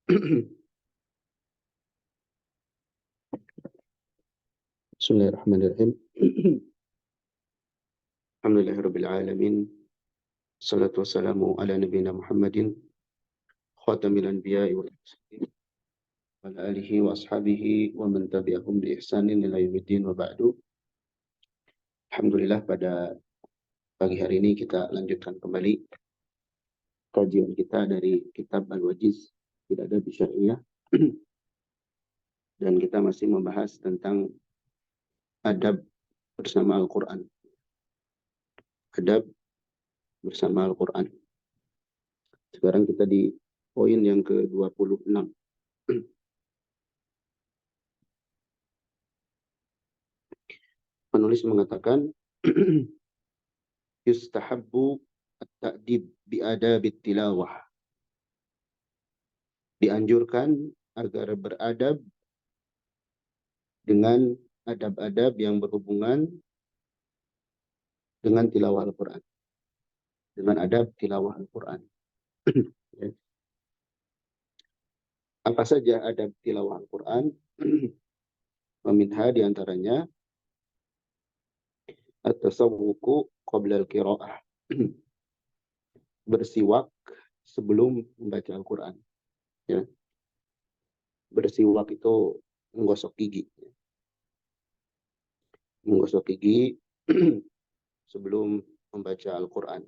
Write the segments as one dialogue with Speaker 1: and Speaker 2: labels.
Speaker 1: Bismillahirrahmanirrahim. Alhamdulillahirabbil alamin. Salatu wassalamu ala nabiyyina Muhammadin khatamil anbiya'i wal mursalin wa ala alihi wa ashabihi wa man tabi'ahum bi ihsanin ila yaumiddin wa ba'du. Alhamdulillah, pada pagi hari ini kita lanjutkan kembali kajian kita dari kitab Al-Wajiz Fil Adab Syar'iyyah, dan kita masih membahas tentang adab bersama Al-Quran. Adab bersama Al-Quran. Sekarang kita di poin yang ke-26. Penulis mengatakan, yustahabbu at-ta'dib bi'adabit tilawah. Dianjurkan agar beradab dengan adab-adab yang berhubungan dengan tilawah Al-Quran. Dengan adab tilawah Al-Quran. Apa saja adab tilawah Al-Quran? Meminha diantaranya at-tasawwuku qabla al-qira'ah. Bersiwak sebelum membaca Al-Quran. Ya. Bersiwak itu menggosok gigi. Menggosok gigi sebelum membaca Al-Quran.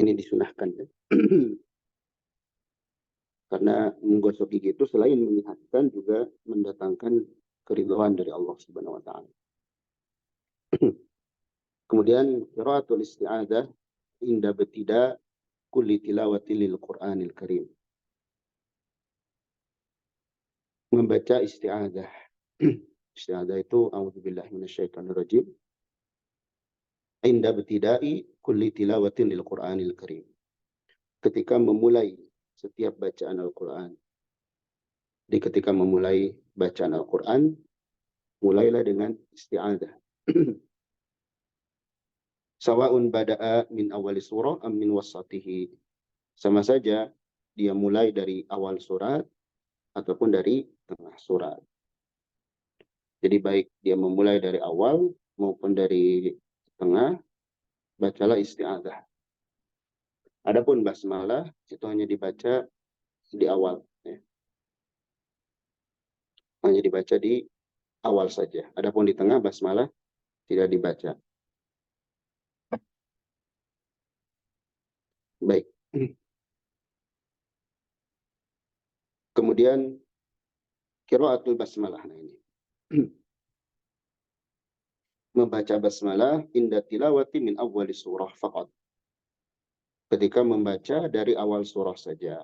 Speaker 1: Ini disunahkan, ya. Karena menggosok gigi itu selain menyehatkan juga mendatangkan keridhaan dari Allah Subhanahu wa taala. Kemudian qiraatul isti'adzah inda ibtida kulli tilawati lil Qur'anil Karim. Membaca isti'adzah. Isti'adzah itu a'udzubillahi minasyaitonir rajim. Inda ibtida'i kulli tilawatin lil Qur'anil Karim. Ketika memulai setiap bacaan Al-Quran. Di ketika memulai bacaan Al-Quran, mulailah dengan isti'adzah. Sawa'un bada'a min awali surah am min wasatihi. Sama saja dia mulai dari awal surat ataupun dari tengah surat. Jadi baik dia memulai dari awal maupun dari tengah, bacalah isti'adzah. Adapun basmalah itu hanya dibaca di awal. Ya. Hanya dibaca di awal saja. Adapun di tengah basmalah tidak dibaca. Baik. Kemudian qiraatul basmalah. Nah ini. Membaca basmalah inda tilawati min awwali surah faqat. Ketika membaca dari awal surah saja.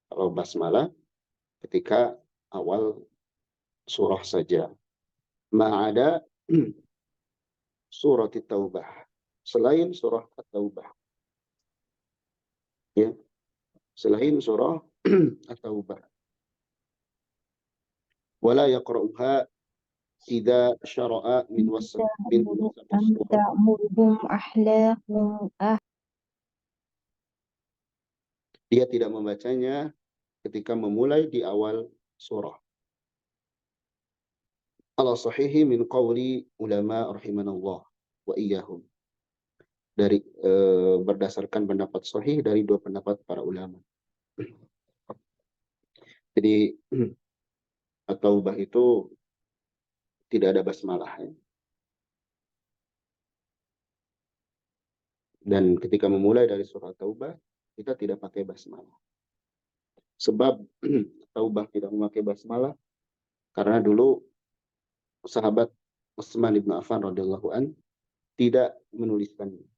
Speaker 1: Kalau basmalah ketika awal surah saja. Ma'ada surat At-Taubah. Selain surah At-Taubah. Ya. Selain surah At-Taubah. Wala yaqra'uha idza syara'a min wasat dia tidak membacanya ketika memulai di awal surah. Ala sahihi min qawli ulama rahimanallah wa iyyahum. Dari berdasarkan pendapat sahih dari dua pendapat para ulama. Jadi At-Taubah itu tidak ada basmalah. Ya. Dan ketika memulai dari surah Taubah, kita tidak pakai basmalah. Sebab Taubah tidak memakai basmalah karena dulu sahabat Utsman bin Affan radhiyallahu an tidak menuliskannya.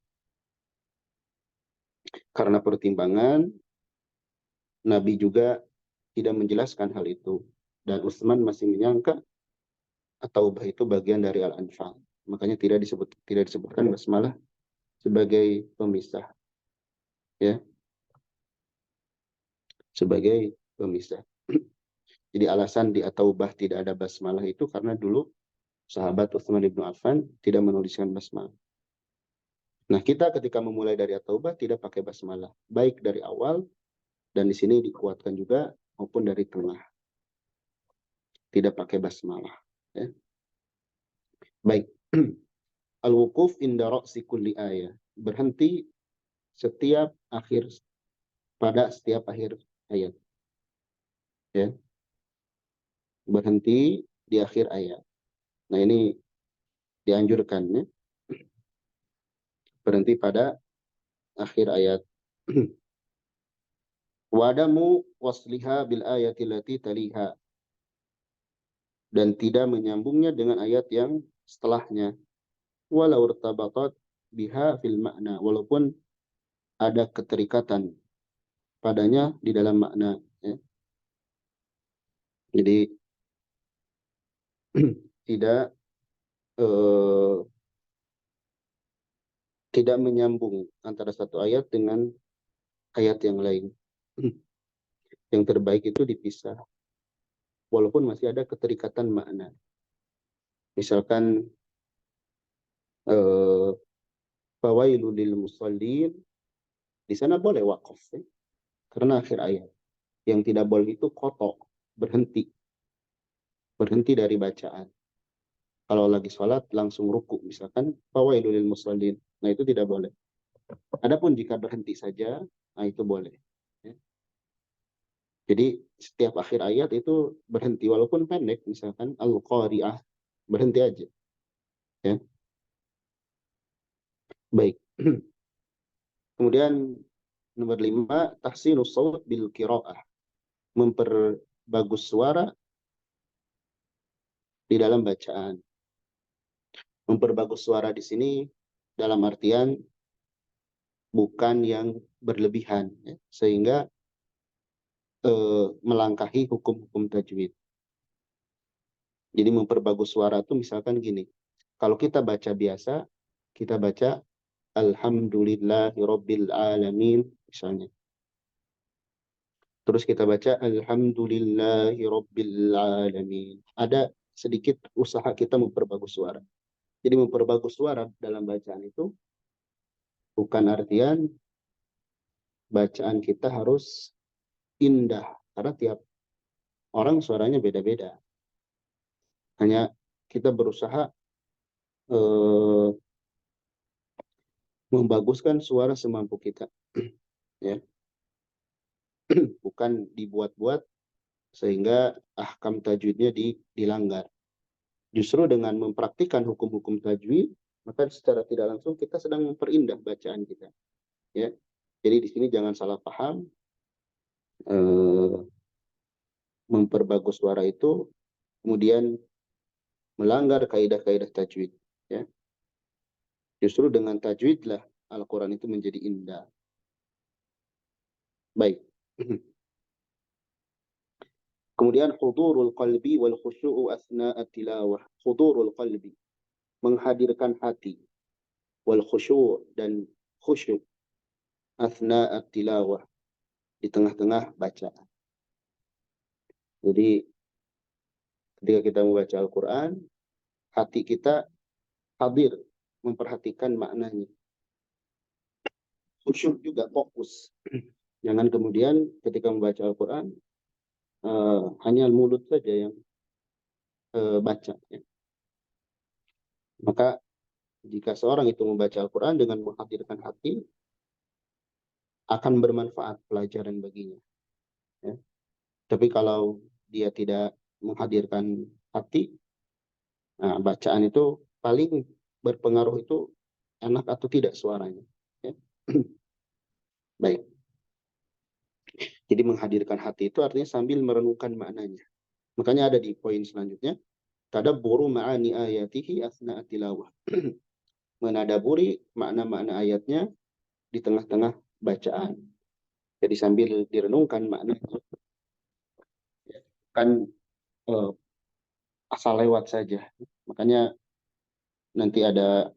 Speaker 1: Karena pertimbangan, Nabi juga tidak menjelaskan hal itu. Dan Utsman masih menyangka At-Taubah itu bagian dari Al-Anfal. Makanya tidak disebutkan basmalah sebagai pemisah. Ya. Sebagai pemisah. Jadi alasan di At-Taubah tidak ada basmalah itu karena dulu sahabat Utsman bin Affan tidak menuliskan basmalah. Nah, kita ketika memulai dari at-taubah tidak pakai basmalah, baik dari awal dan di sini dikuatkan juga maupun dari tengah, tidak pakai basmalah. Ya. Baik. Al-wukuf inda ra'si kulli ayah. Berhenti setiap akhir pada setiap akhir ayat. Ya. Berhenti di akhir ayat. Nah, ini dianjurkan ya. Berhenti pada akhir ayat. Wadamu wasliha bil ayati lati taliha, dan tidak menyambungnya dengan ayat yang setelahnya. Walau irtabatat biha fil makna, walaupun ada keterikatan padanya di dalam makna. Ya. Jadi tidak eh, tidak menyambung antara satu ayat dengan ayat yang lain. Yang terbaik itu dipisah, walaupun masih ada keterikatan makna. Misalkan eh, fawailul lil musallin, di sana boleh wakaf ya, karena akhir ayat. Yang tidak boleh itu kotok, berhenti, berhenti dari bacaan. Kalau lagi sholat langsung ruku, misalkan fawailul lil musallin, nah itu tidak boleh. Adapun jika berhenti saja, nah itu boleh. Ya. Jadi setiap akhir ayat itu berhenti, walaupun pendek, misalkan al-qari'ah, berhenti aja. Ya. Baik. Kemudian nomor 5, tahsinus shaut bil qiraah, memperbagus suara di dalam bacaan. Memperbagus suara di sini dalam artian bukan yang berlebihan, ya, sehingga melangkahi hukum-hukum tajwid. Jadi memperbagus suara itu misalkan gini, kalau kita baca biasa, kita baca Alhamdulillahirabbil alamin misalnya. Terus kita baca Alhamdulillahirabbil alamin. Ada sedikit usaha kita memperbagus suara. Jadi memperbagus suara dalam bacaan itu bukan artian bacaan kita harus indah, karena tiap orang suaranya beda-beda. Hanya kita berusaha eh, membaguskan suara semampu kita, ya, bukan dibuat-buat sehingga ahkam tajwidnya dilanggar. Justru dengan mempraktikkan hukum-hukum tajwid, maka secara tidak langsung kita sedang memperindah bacaan kita. Ya, jadi di sini jangan salah paham. Memperbagus suara itu kemudian melanggar kaidah-kaidah tajwid. Ya, justru dengan tajwidlah Al-Quran itu menjadi indah. Baik. Kemudian hudurul qalbi wal khusyu'u asna'a tilawah. Hudurul qalbi, menghadirkan hati, wal khusyu' dan khusyuk, asna'a tilawah, di tengah-tengah bacaan. Jadi ketika kita membaca Al-Quran, hati kita hadir, memperhatikan maknanya. Khusyuk juga, fokus. Jangan kemudian ketika membaca Al-Quran, hanya mulut saja yang baca. Ya. Maka jika seorang itu membaca Al-Quran dengan menghadirkan hati, akan bermanfaat pelajaran baginya. Ya. Tapi kalau dia tidak menghadirkan hati, nah, bacaan itu paling berpengaruh itu enak atau tidak suaranya. Ya. Baik. Jadi menghadirkan hati itu artinya sambil merenungkan maknanya. Makanya ada di poin selanjutnya, tadabburu ma'ani ayatihi asna'a tilawah. Menadaburi makna-makna ayatnya di tengah-tengah bacaan. Jadi sambil direnungkan maknanya. Kan asal lewat saja. Makanya nanti ada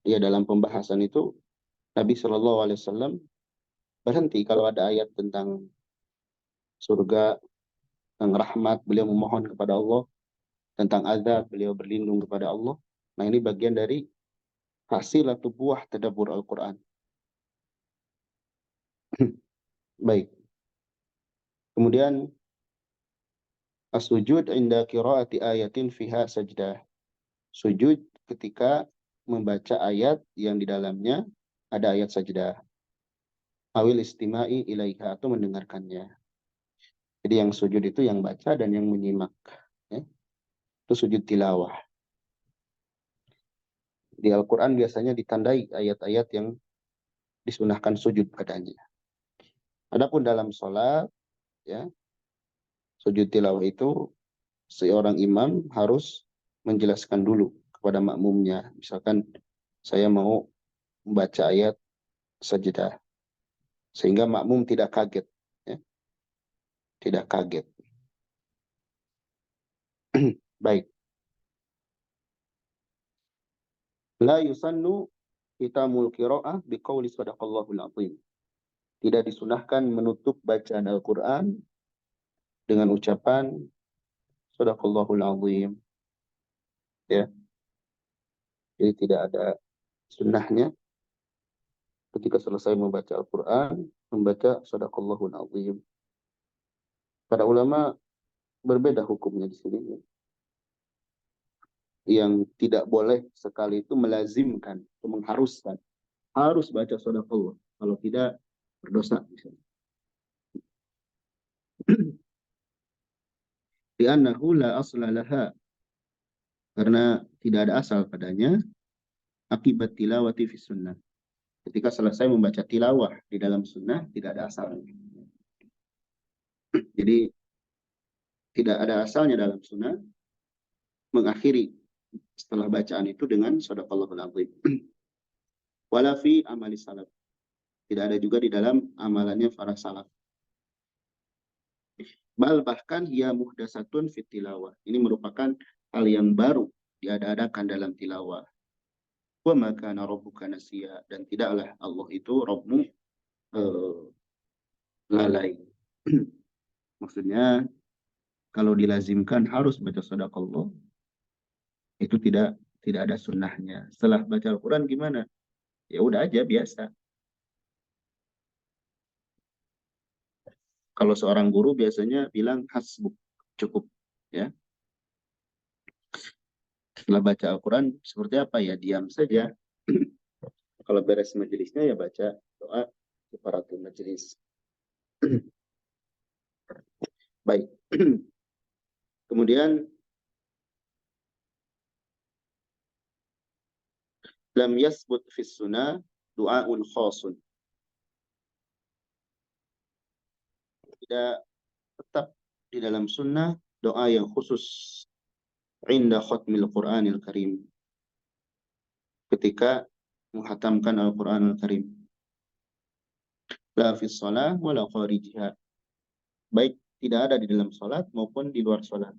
Speaker 1: ya dalam pembahasan itu Nabi Shallallahu Alaihi Wasallam berhenti kalau ada ayat tentang surga, tentang rahmat, beliau memohon kepada Allah, tentang azab, beliau berlindung kepada Allah. Nah, ini bagian dari hasil atau buah tadabbur Al-Quran. Baik. Kemudian as-sujud inda qiraati ayatin fiha sajdah. Sujud ketika membaca ayat yang di dalamnya ada ayat sajdah. Awil istima'i ilaiha, atau mendengarkannya. Jadi yang sujud itu yang baca dan yang menyimak. Ya. Itu sujud tilawah. Di Al-Quran biasanya ditandai ayat-ayat yang disunahkan sujud padanya. Adapun dalam sholat, ya, sujud tilawah itu seorang imam harus menjelaskan dulu kepada makmumnya. Misalkan saya mau membaca ayat sajdah, sehingga makmum tidak kaget. Ya, tidak kaget. Baik. La yusannu kitamul qira'ah biqauli sadaqallahul azim. Tidak disunahkan menutup bacaan Al-Quran dengan ucapan sadaqallahul azim. Ya, jadi tidak ada sunnahnya ketika selesai membaca Al-Quran, membaca sadaqallahul azim. Para ulama berbeda hukumnya di sini. Yang tidak boleh sekali itu melazimkan, itu mengharuskan. Harus baca sadaqallah. Kalau tidak, berdosa. Li'annahu la asla laha. Karena tidak ada asal padanya akibat tilawati fi sunnah. Ketika selesai membaca tilawah di dalam sunnah, tidak ada asalnya. Jadi, tidak ada asalnya dalam sunnah mengakhiri setelah bacaan itu dengan sadaqallahul azim. Wala fi amali salaf. Tidak ada juga di dalam amalannya para salaf. Bahkan ia muhdasatun fit tilawah. Ini merupakan hal yang baru diada-adakan dalam tilawah. Wa ma kana rabbuka nasiya, dan tidaklah Allah itu Rabbmu lalai. Maksudnya kalau dilazimkan harus baca sadaqallah, itu tidak ada sunnahnya. Setelah baca Al-Quran gimana? Ya udah aja biasa. Kalau seorang guru biasanya bilang hasbuk, cukup, ya. Setelah baca Al-Quran seperti apa ya? Diam saja. Kalau beres majelisnya ya baca doa kifaratul majelis. Baik. Kemudian lam yasbut fis sunnah du'aun khasun. Tidak tetap di dalam sunnah doa yang khusus inda khatmil Qur'anil Karim, ketika menghatamkan Al-Quran Al-Karim. La fis salah wala kharijiha. Baik tidak ada di dalam salat maupun di luar salat.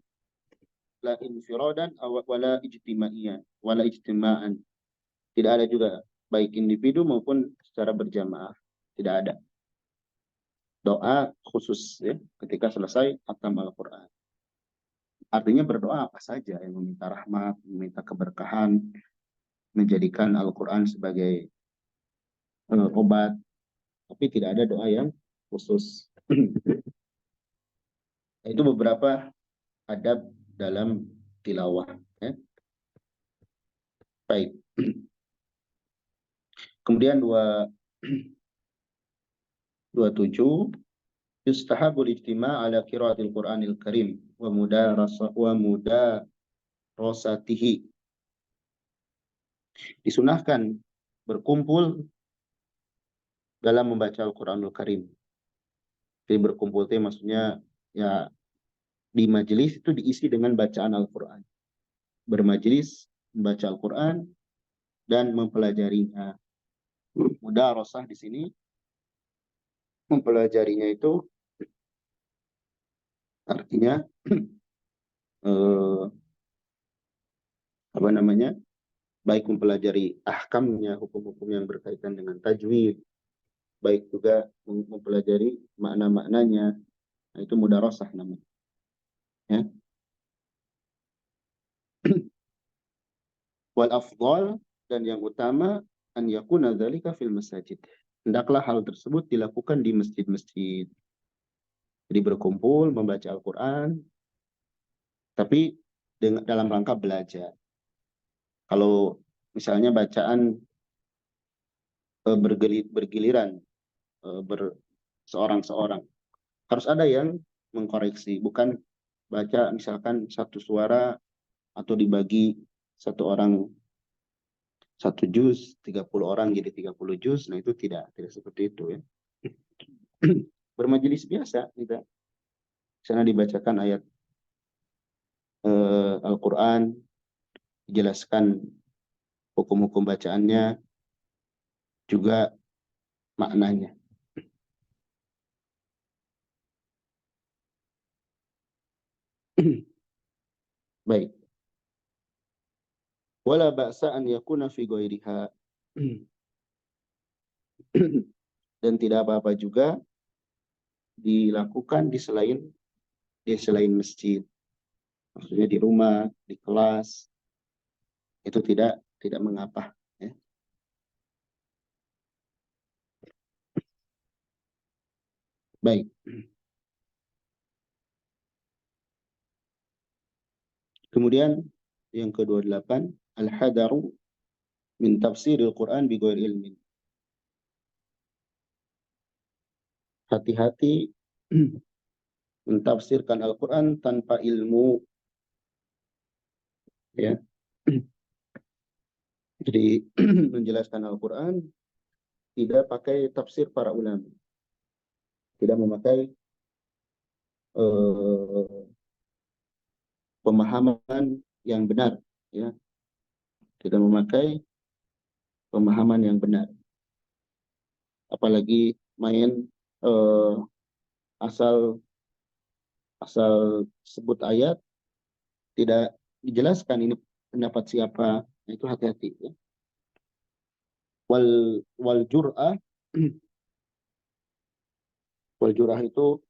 Speaker 1: La infiradan wala ijtimaiyan wala ijtima'an. Tidak ada juga baik individu maupun secara berjamaah. Tidak ada doa khusus ya ketika selesai khatam Al-Quran. Artinya berdoa apa saja yang meminta rahmat, meminta keberkahan, menjadikan Al-Quran sebagai obat, tapi tidak ada doa yang khusus. Itu beberapa adab dalam tilawah. Ya. Baik. Kemudian 27, yustahabul ijtima' ala qiraatil Qur'anil Karim wa mudarasatihi. Disunahkan berkumpul dalam membaca Al-Quranul Karim. Jadi berkumpul itu maksudnya ya di majelis itu diisi dengan bacaan Al-Quran. Bermajelis, membaca Al-Quran, dan mempelajarinya. Mudarasah di sini, mempelajarinya itu artinya apa namanya? Baik mempelajari ahkamnya, hukum-hukum yang berkaitan dengan tajwid, baik juga mempelajari makna-maknanya. Nah, itu mudarasah namanya. Ya. Wal afdal dan yang utama an yakuna dzalika fil masajid. Hendaklah hal tersebut dilakukan di masjid-masjid. Jadi berkumpul membaca Al-Qur'an tapi dalam rangka belajar. Kalau misalnya bacaan bergiliran, seorang-seorang, harus ada yang mengkoreksi, bukan baca misalkan satu suara atau dibagi satu orang satu juz, 30 orang jadi 30 juz. Nah itu tidak seperti itu ya. Bermajelis biasa kita, sana dibacakan ayat Al-Quran, dijelaskan hukum-hukum bacaannya, juga maknanya. Baik. Wala ba'sa an yakuna fi ghairiha. Dan tidak apa-apa juga dilakukan di selain masjid. Maksudnya di rumah, di kelas, itu tidak mengapa ya. Baik. Kemudian yang ke-28, al-hadaru min tafsiril Quran bi ghairi ilmin. Hati-hati mentafsirkan Al-Quran tanpa ilmu ya. Jadi menjelaskan Al-Quran tidak pakai tafsir para ulama, tidak memakai pemahaman yang benar ya, tidak memakai pemahaman yang benar, apalagi main eh, asal asal sebut ayat tidak dijelaskan ini pendapat siapa. Nah, itu hati-hati ya. Wal jur'ah wal jur'ah itu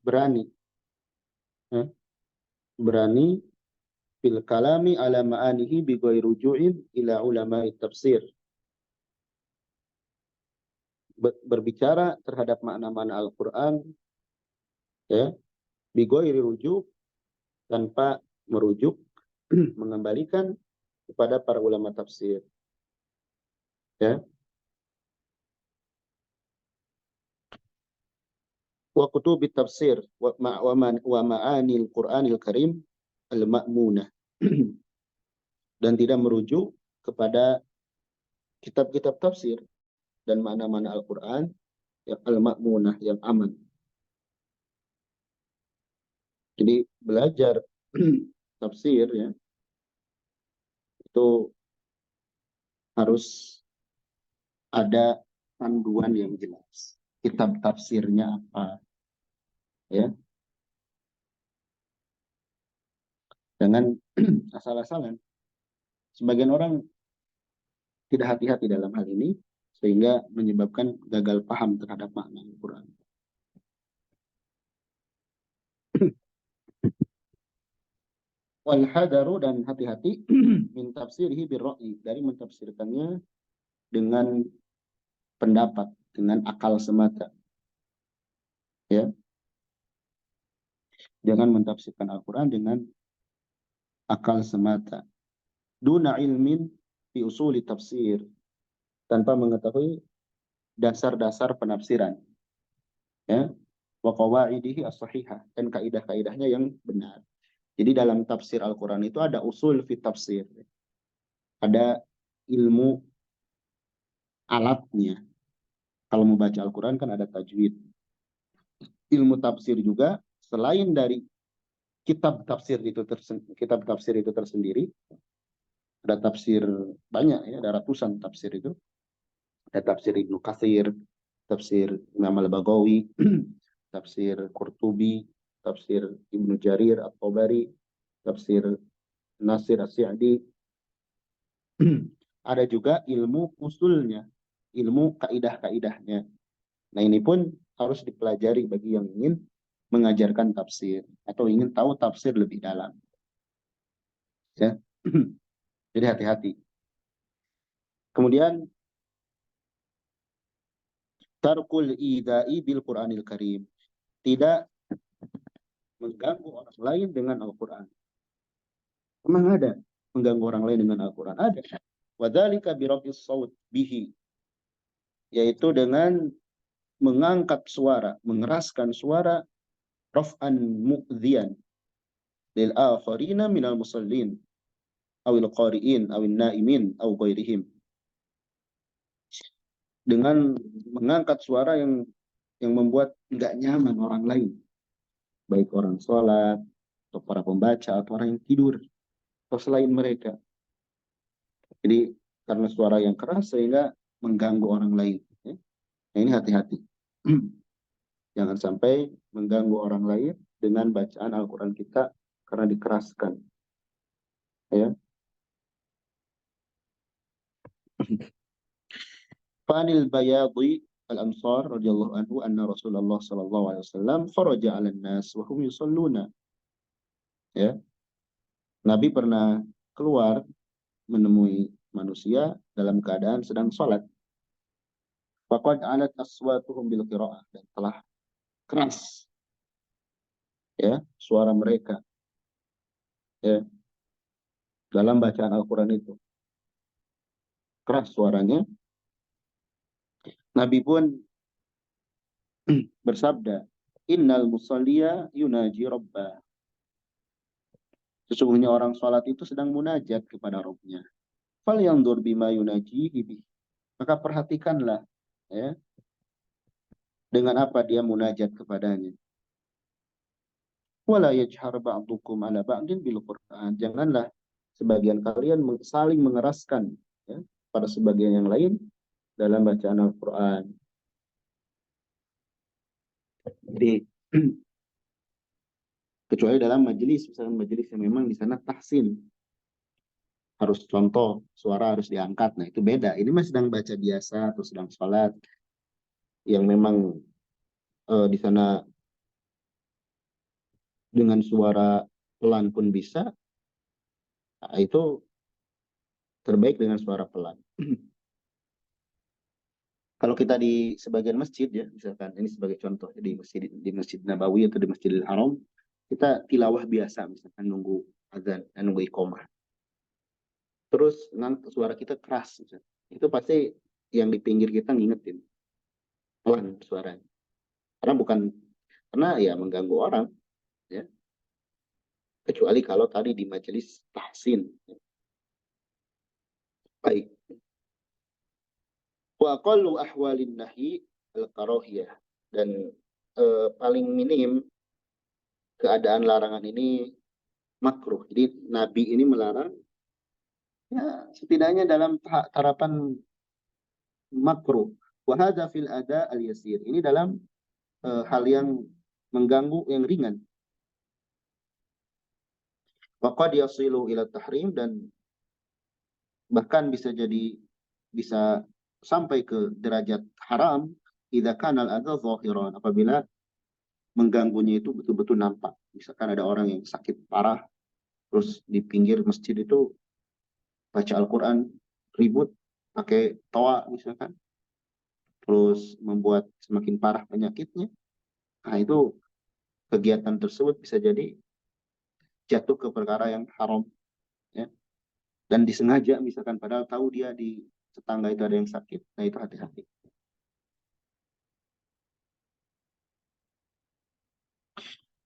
Speaker 1: berani ya, berani fil kalami ala ma'anihi bi ghairi ruju'in ila ulama tafsir. Berbicara terhadap makna-makna Al-Quran ya, bi ghairi rujuk, tanpa merujuk mengembalikan kepada para ulama tafsir ya. Wa kutubit tafsir wa ma'anil Qur'anil Karim al-ma'munah. Dan tidak merujuk kepada kitab-kitab tafsir dan makna-makna Al-Quran yang al-ma'munah, yang aman. Jadi belajar tafsir ya, itu harus ada panduan yang jelas. Kitab tafsirnya apa ya. Jangan asal-asalan. Sebagian orang tidak hati-hati dalam hal ini sehingga menyebabkan gagal paham terhadap makna Al-Quran. Wal hadaru, dan hati-hati min tafsirihi birra'i, dari mentafsirkannya dengan pendapat, dengan akal semata. Ya. Jangan mentafsirkan Al-Quran dengan akal semata. Duna ilmin fi usuli tafsir, tanpa mengetahui dasar-dasar penafsiran. Ya. Wa qawaidihi as-sahihah, dan kaidah-kaidahnya yang benar. Jadi dalam tafsir Al-Quran itu ada usul fi tafsir. Ada ilmu alatnya. Kalau mau baca Al-Quran kan ada tajwid. Ilmu tafsir juga, selain dari kitab tafsir itu tersendiri, ada tafsir banyak ya, ada ratusan tafsir itu. Ada tafsir Ibnu Katsir, tafsir Imam Al-Baghawi, tafsir Qurtubi, tafsir Ibnu Jarir At-Tabari, tafsir Nasir As-Sa'di. Ada juga ilmu usulnya, ilmu kaidah-kaidahnya. Nah ini pun harus dipelajari bagi yang ingin mengajarkan tafsir atau ingin tahu tafsir lebih dalam. Ya. Jadi hati-hati. Kemudian tarkul idai bil Qur'anil Karim. Tidak mengganggu orang lain dengan Al-Quran. Memang ada mengganggu orang lain dengan Al-Quran. Ada. Wadzalika birafis saut bihi. Yaitu dengan mengangkat suara, mengeraskan suara raf'an mu'dhiyan lil akharina minal musallin awil qari'in awil na'imin aw ghairihim. Dengan mengangkat suara yang membuat nggak nyaman orang lain, baik orang sholat atau para pembaca atau orang yang tidur atau selain mereka. Jadi karena suara yang keras sehingga mengganggu orang lain. Nah, ini hati-hati. Jangan sampai mengganggu orang lain dengan bacaan Al-Quran kita karena dikeraskan. Ya. Fanil bayadi al-ansar radhiyallahu anhu anna Rasulullah sallallahu alaihi wasallam faraja 'alan nas wa hum yusalluna. Ya. Nabi pernah keluar menemui manusia dalam keadaan sedang sholat. Faqad 'alat aswatuhum bil qira'ah, dan telah keras ya suara mereka ya dalam bacaan Al-Quran itu. Keras suaranya. Nabi pun bersabda, innal musalliya yunaji rabbah. Sesungguhnya orang sholat itu sedang munajat kepada Rabbnya. Fal yandur bima yunaji bih. Maka perhatikanlah ya dengan apa dia munajat kepadanya. Wala yajhar ba'dukum ala ba'din bil Qur'an. Janganlah sebagian kalian saling mengeraskan ya, pada sebagian yang lain dalam bacaan Al-Quran. Jadi kecuali dalam majelis, misalnya majelis yang memang di sana tahsin, harus contoh suara harus diangkat. Nah itu beda. Ini masih sedang baca biasa atau sedang sholat yang memang di sana dengan suara pelan pun bisa. Nah, itu terbaik dengan suara pelan. Kalau kita di sebagian masjid ya, misalkan ini sebagai contoh di Masjid Nabawi atau di Masjidil Haram, kita tilawah biasa, misalkan nunggu azan, nunggu iqomah. Terus suara kita keras, misalkan. Itu pasti yang di pinggir kita ngingetin pelan suaranya. Karena ya mengganggu orang, ya. Kecuali kalau tadi di majelis tahsin. Baik. Wa aqallu ahwalin nahi al-karahiyah, dan paling minim keadaan larangan ini makruh. Jadi Nabi ini melarang ya setidaknya dalam tarapan makruh. Wa hadza fil ada al-yasir. Ini dalam hal yang mengganggu yang ringan. Wa qad yasilu ila tahrim, dan bahkan bisa sampai ke derajat haram idza kana al-adza zahiran, apabila mengganggunya itu betul-betul nampak. Misalkan ada orang yang sakit parah, terus di pinggir masjid itu baca Al-Quran, ribut, pakai toa misalkan, terus membuat semakin parah penyakitnya. Nah itu kegiatan tersebut bisa jadi jatuh ke perkara yang haram. Ya. Dan disengaja misalkan, padahal tahu dia di tetangga itu ada yang sakit. Nah itu hati-hati.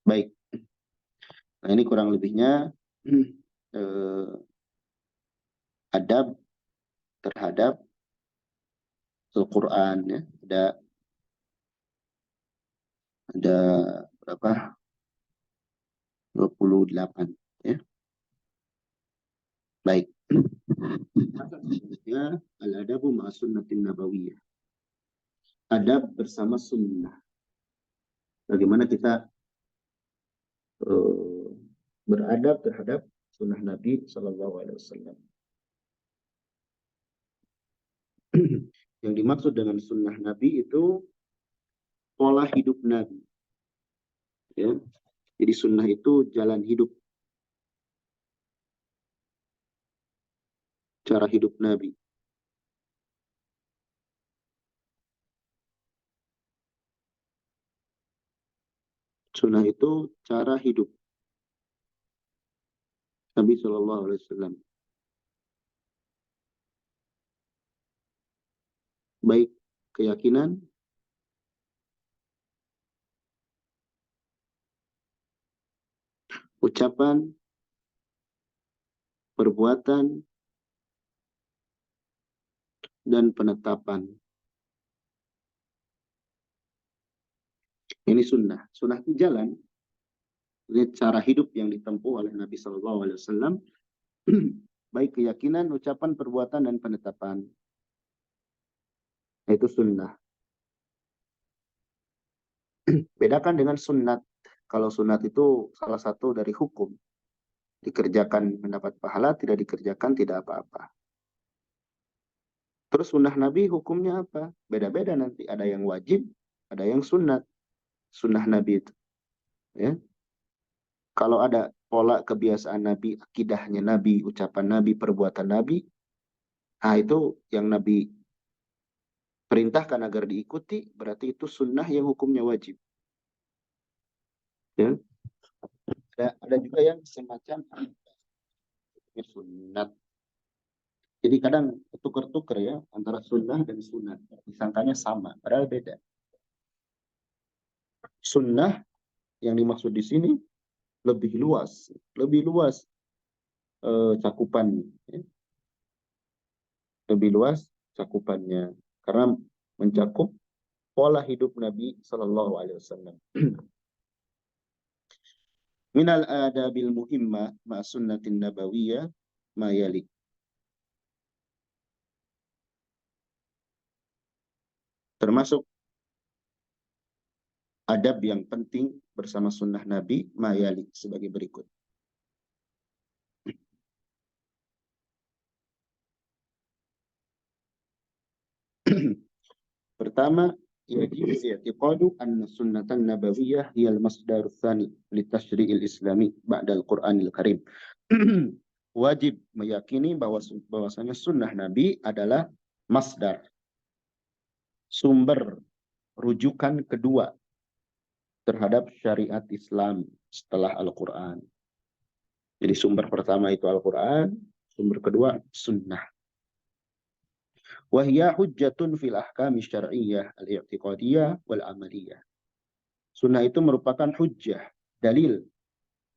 Speaker 1: Baik. Nah ini kurang lebihnya adab terhadap Al-Quran ya. Ada berapa? 28 ya. Baik. Selanjutnya al-adabu ma'a sunnatin nabawiyah. Adab bersama sunnah. Bagaimana kita beradab terhadap sunnah Nabi Shallallahu Alaihi Wasallam. Yang dimaksud dengan sunnah Nabi itu pola hidup Nabi. Ya. Jadi sunnah itu jalan hidup, cara hidup Nabi. Sunnah itu cara hidup Nabi Shallallahu Alaihi Wasallam, baik keyakinan, ucapan, perbuatan, dan penetapan. Ini sunnah. Sunnah itu jalan, ini cara hidup yang ditempuh oleh Nabi Shallallahu Alaihi Wasallam, baik keyakinan, ucapan, perbuatan, dan penetapan. Itu sunnah. Bedakan dengan sunat. Kalau sunat itu salah satu dari hukum. Dikerjakan mendapat pahala, tidak dikerjakan tidak apa-apa. Terus sunnah Nabi hukumnya apa? Beda-beda nanti. Ada yang wajib, ada yang sunat. Sunnah Nabi itu. Ya. Kalau ada pola kebiasaan Nabi, akidahnya Nabi, ucapan Nabi, perbuatan Nabi, nah itu yang Nabi perintahkan agar diikuti, berarti itu sunnah yang hukumnya wajib. Ya. Ada juga yang semacam sunat. Jadi kadang tuker-tuker ya antara sunnah dan sunat. Disangkanya sama, padahal beda. Sunnah yang dimaksud di sini lebih luas cakupannya, ya. Lebih luas cakupannya karena mencakup pola hidup Nabi Shallallahu Alaihi Wasallam. Minal adabil muhimmah ma sunnatin nabawiyah ma yali. Termasuk adab yang penting bersama sunnah Nabi ma yali sebagai berikut. Pertama, yajib i'tiqadu anna sunnatan nabawiyyah hiyal masdarul tsani li tasyri'il islami ba'dal Qur'anil Karim. Wajib meyakini bahwasanya sunnah Nabi adalah masdar, sumber rujukan kedua terhadap syariat Islam setelah Al-Quran. Jadi sumber pertama itu Al-Quran, sumber kedua sunnah. Wahya hujjatun fil ahkami syar'iyyah al-i'tiqadiyah wal amaliyah. Sunnah itu merupakan hujjah, dalil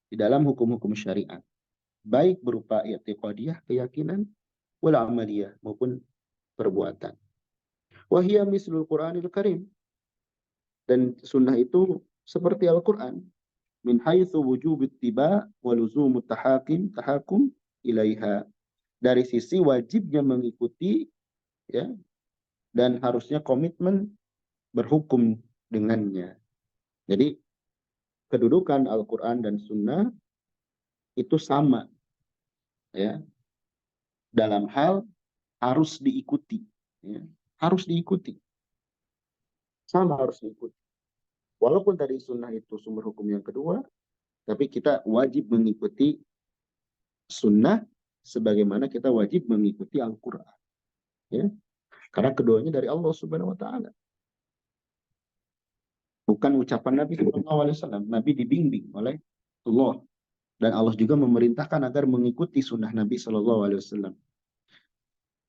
Speaker 1: di dalam hukum-hukum syariat, baik berupa i'tiqadiyah, keyakinan, wal amaliyah, maupun perbuatan. Wahya mislul Qur'anil Karim. Dan sunnah itu seperti Al-Quran. Min haitsu wujub ittiba wa luzum tahakum ilaiha. Dari sisi wajibnya mengikuti, ya, dan harusnya komitmen berhukum dengannya. Jadi kedudukan Al-Quran dan Sunnah itu sama, ya, dalam hal harus diikuti, ya. Harus diikuti, sama harus diikuti. Walaupun tadi Sunnah itu sumber hukum yang kedua, tapi kita wajib mengikuti Sunnah sebagaimana kita wajib mengikuti Al-Quran, ya. Karena keduanya dari Allah Subhanahu Wa Taala. Bukan ucapan Nabi Sallallahu Alaihi Wasallam. Nabi dibimbing oleh Allah, dan Allah juga memerintahkan agar mengikuti sunnah Nabi Sallallahu Alaihi Wasallam.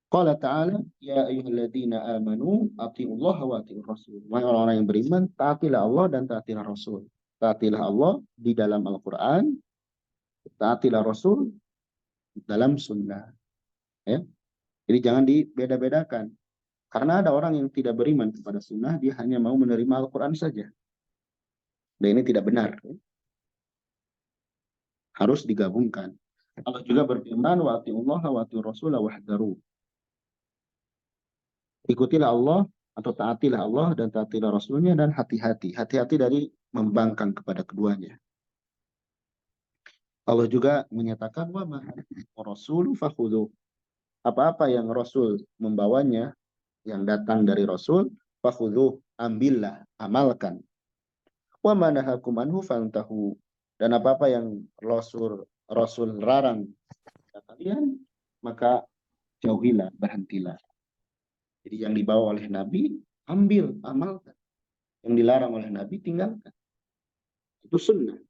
Speaker 1: Qala Ta'ala, ya ayyuhalladzina amanu atiullaha wa atiur rasul. Wahai orang-orang yang beriman, taatilah Allah dan taatilah Rasul. Taatilah Allah di dalam Al-Quran, taatilah Rasul dalam sunnah. Ya. Jadi jangan dibeda-bedakan. Karena ada orang yang tidak beriman kepada sunnah, dia hanya mau menerima Al-Quran saja. Dan ini tidak benar. Harus digabungkan. Allah juga berfirman, wa atiullaha wa atiur rasul wahdharu. Ikutilah Allah atau taatilah Allah dan taatilah Rasulnya, dan hati-hati. Hati-hati dari membangkang kepada keduanya. Allah juga menyatakan, wa ma rasulu fakhudhu. Apa-apa yang Rasul membawanya, yang datang dari Rasul, fakhudhu, ambillah, amalkan. Wa ma nahakum anhu fantahu. Dan apa-apa yang Rasul larang kalian, maka jauhilah, berhentilah. Jadi yang dibawa oleh Nabi, ambil, amalkan. Yang dilarang oleh Nabi, tinggalkan. itu sunnah.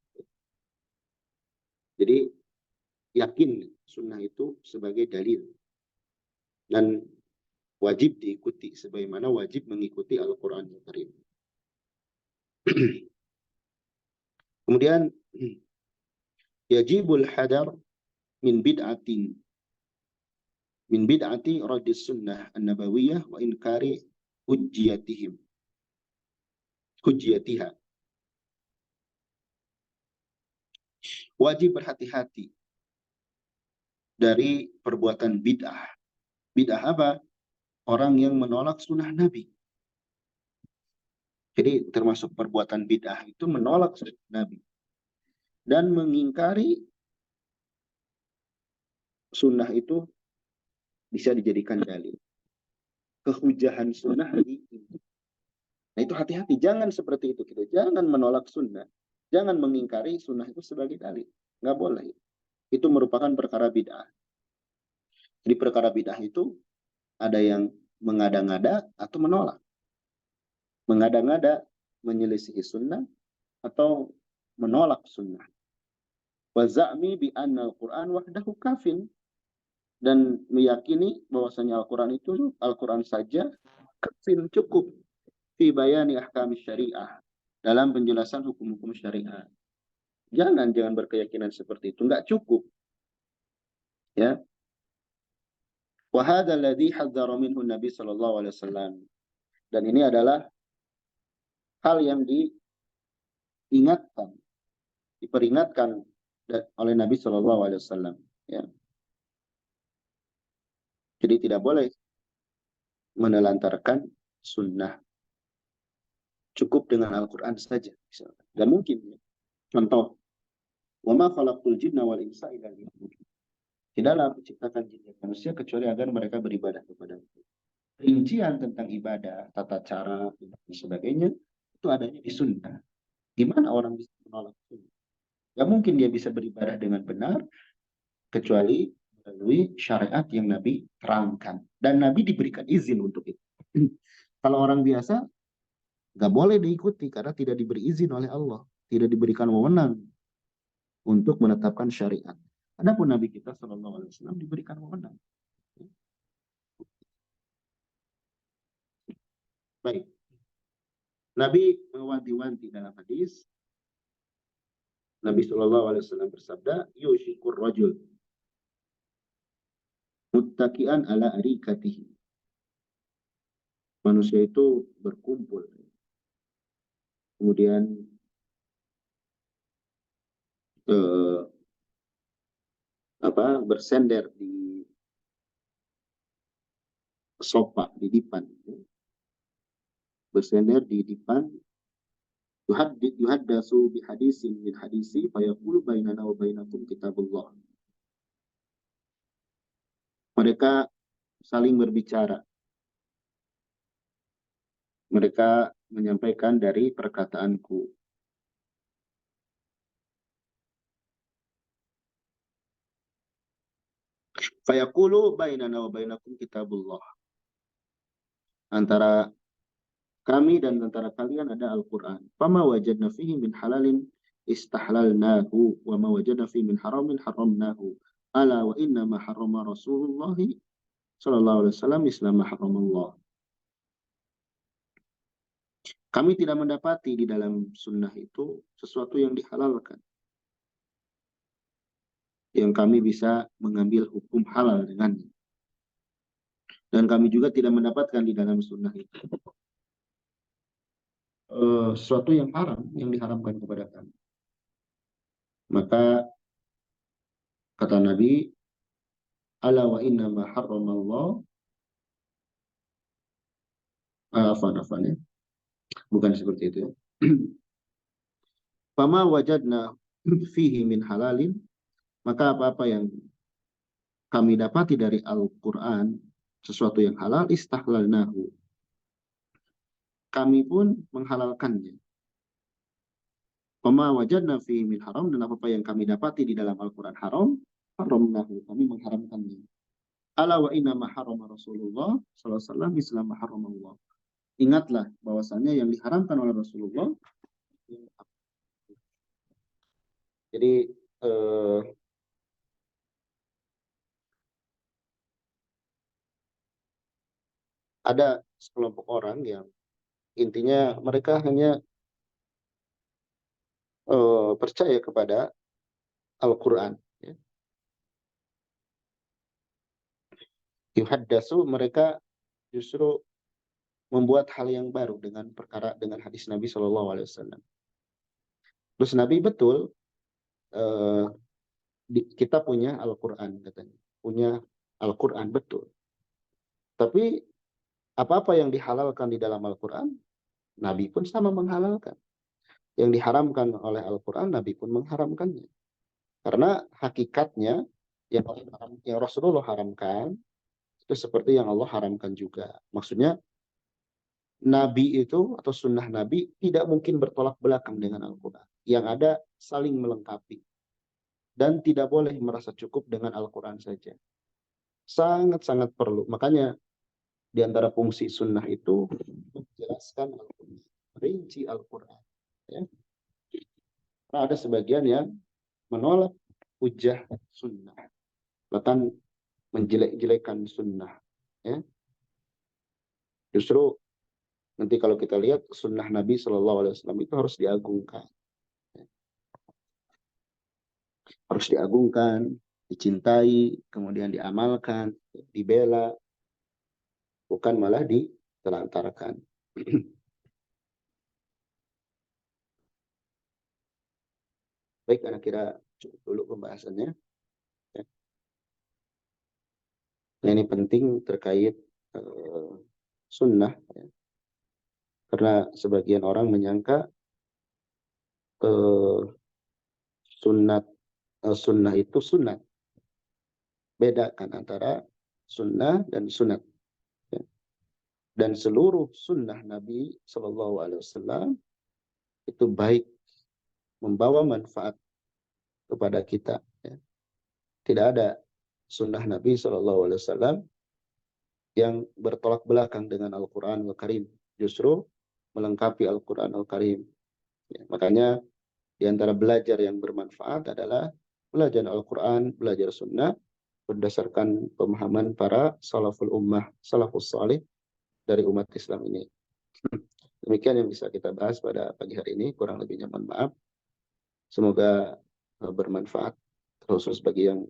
Speaker 1: Jadi yakin sunnah itu sebagai dalil dan wajib diikuti sebagaimana wajib mengikuti Al-Qur'an Al Karim. Kemudian yajibul hadar min bid'ati radis sunnah an-nabawiyah wa inkari hujjiyatiha. Wajib berhati-hati dari perbuatan bid'ah. Bid'ah apa? Orang yang menolak sunnah Nabi. Jadi termasuk perbuatan bid'ah itu menolak sunnah Nabi dan mengingkari sunnah itu bisa dijadikan dalil. Kehujahan sunnah di ini. Nah itu hati-hati, jangan seperti itu. Kita jangan menolak sunnah, jangan mengingkari sunnah itu sebagai dalil. Nggak boleh. Itu merupakan perkara bid'ah. Di perkara bid'ah itu ada yang mengada-ngada atau menolak. Mengada-ngada menyelisihi sunnah atau menolak sunnah. Wa za'mi bi anna al-Qur'an wahdahu kafin, dan meyakini bahwasanya Al-Qur'an saja kafin, cukup fi bayani ahkam syariah, dalam penjelasan hukum-hukum syariat. Jangan berkeyakinan seperti itu, enggak cukup. Ya. Wa hadzal ladzi hadzara minhu Nabi sallallahu alaihi wasallam. Dan ini adalah hal yang diperingatkan oleh Nabi sallallahu alaihi wasallam, ya. Jadi tidak boleh menelantarkan sunnah. Cukup dengan Al-Qur'an saja. Gak mungkin. Ya. Contoh, wa ma khalaqtul jinna wal insa illa liya'budun. Tidaklah aku ciptakan jin dan manusia kecuali agar mereka beribadah kepada aku. Rincian tentang ibadah, tata cara, dan sebagainya, itu adanya di sunnah. Gimana orang bisa menolak sunnah? Gak mungkin dia bisa beribadah dengan benar, kecuali melalui syariat yang Nabi terangkan. Dan Nabi diberikan izin untuk itu. Kalau orang biasa, gak boleh diikuti karena tidak diberi izin oleh Allah. Tidak diberikan wewenang untuk menetapkan syariat. Adapun Nabi kita SAW diberikan wewenang. Baik. Nabi mewanti-wanti dalam hadis. Nabi SAW bersabda, yushikur rajul muttaki'an ala arikatihi. Manusia itu berkumpul. Kemudian bersender di sofa, di dipan. Bersender di dipan. Yuhaddatsu bi hadisin min hadisi fayaqulu bainana wa bainakum kitabullah. Mereka saling berbicara. Mereka menyampaikan dari perkataanku. Fayaqulu bainana wa bainakum kitabullah. Antara kami dan antara kalian ada Al-Quran. Fama wajadna fihi min halalin istahlalnahu wa ma wajadna fihi min haramin haramnahu. Ala wa inna ma harrama Rasulullah sallallahu alaihi wasallam islam ma haramallah. Kami tidak mendapati di dalam sunnah itu sesuatu yang dihalalkan, yang kami bisa mengambil hukum halal dengannya. Dan kami juga tidak mendapatkan di dalam sunnah itu sesuatu yang haram, yang diharamkan kepada kami. Maka kata Nabi, ala wa inna ma harramallah, afan ya. Bukan seperti itu ya. Fama wajadna fihi min halalin, maka apa-apa yang kami dapati dari Al-Quran, sesuatu yang halal, istahlalnahu, kami pun menghalalkannya. Fama wajadna fihi min haram, dan apa-apa yang kami dapati di dalam Al-Quran haram, haramnahu, kami mengharamkannya. Ala wa inna ma harrama Rasulullah sallallahu alaihi wasallam islam ma haramallah. Ingatlah bahwasanya yang diharamkan oleh Rasulullah Jadi ada sekelompok orang yang intinya mereka hanya percaya kepada Al-Quran. Ya. Yuhaddasu, mereka justru membuat hal yang baru dengan perkara dengan hadis Nabi Shallallahu Alaihi Wasallam. Terus Nabi betul, eh, kita punya Al-Quran katanya, punya Al-Quran betul. Tapi apa-apa yang dihalalkan di dalam Al-Quran, Nabi pun sama menghalalkan. Yang diharamkan oleh Al-Quran, Nabi pun mengharamkannya. Karena hakikatnya yang Rasulullah haramkan itu seperti yang Allah haramkan juga. Maksudnya Nabi itu atau sunnah Nabi tidak mungkin bertolak belakang dengan Al-Quran. Yang ada saling melengkapi. Dan tidak boleh merasa cukup dengan Al-Quran saja. Sangat-sangat perlu. Makanya di antara fungsi sunnah itu menjelaskan Al-Quran. Merinci Al-Quran. Ya. Karena ada sebagian yang menolak hujah sunnah. Bahkan menjelek-jelekan sunnah. Ya. Justru nanti kalau kita lihat sunnah Nabi Shallallahu Alaihi Wasallam itu harus diagungkan. Harus diagungkan, dicintai, kemudian diamalkan, dibela, bukan malah ditelantarkan. Baik, anak kira cukup dulu pembahasannya. Ya. Nah, ini penting terkait sunnah. Ya. Karena sebagian orang menyangka sunnah itu sunat. Bedakan antara sunnah dan sunat. Ya. Dan seluruh sunnah Nabi Shallallahu Alaihi Wasallam itu baik, membawa manfaat kepada kita. Ya. Tidak ada sunnah Nabi Shallallahu Alaihi Wasallam yang bertolak belakang dengan Al-Quran Al-Karim. Justru melengkapi Al-Quran Al-Karim. Ya, makanya di antara belajar yang bermanfaat adalah belajar Al-Quran, belajar sunnah, berdasarkan pemahaman para salaful ummah, salafus salih dari umat Islam ini. Demikian yang bisa kita bahas pada pagi hari ini. Kurang lebihnya mohon maaf. Semoga bermanfaat, khusus bagi yang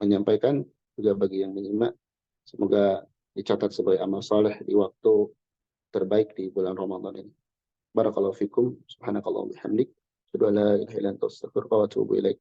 Speaker 1: menyampaikan, juga bagi yang menyimak. Semoga dicatat sebagai amal soleh di waktu terbaik di bulan Ramadan ini. Barakallahu fikum. Subhanakallahumma bihamdik. Asyhadu an la ilaha illa anta astaghfiruka wa atubu ilaik.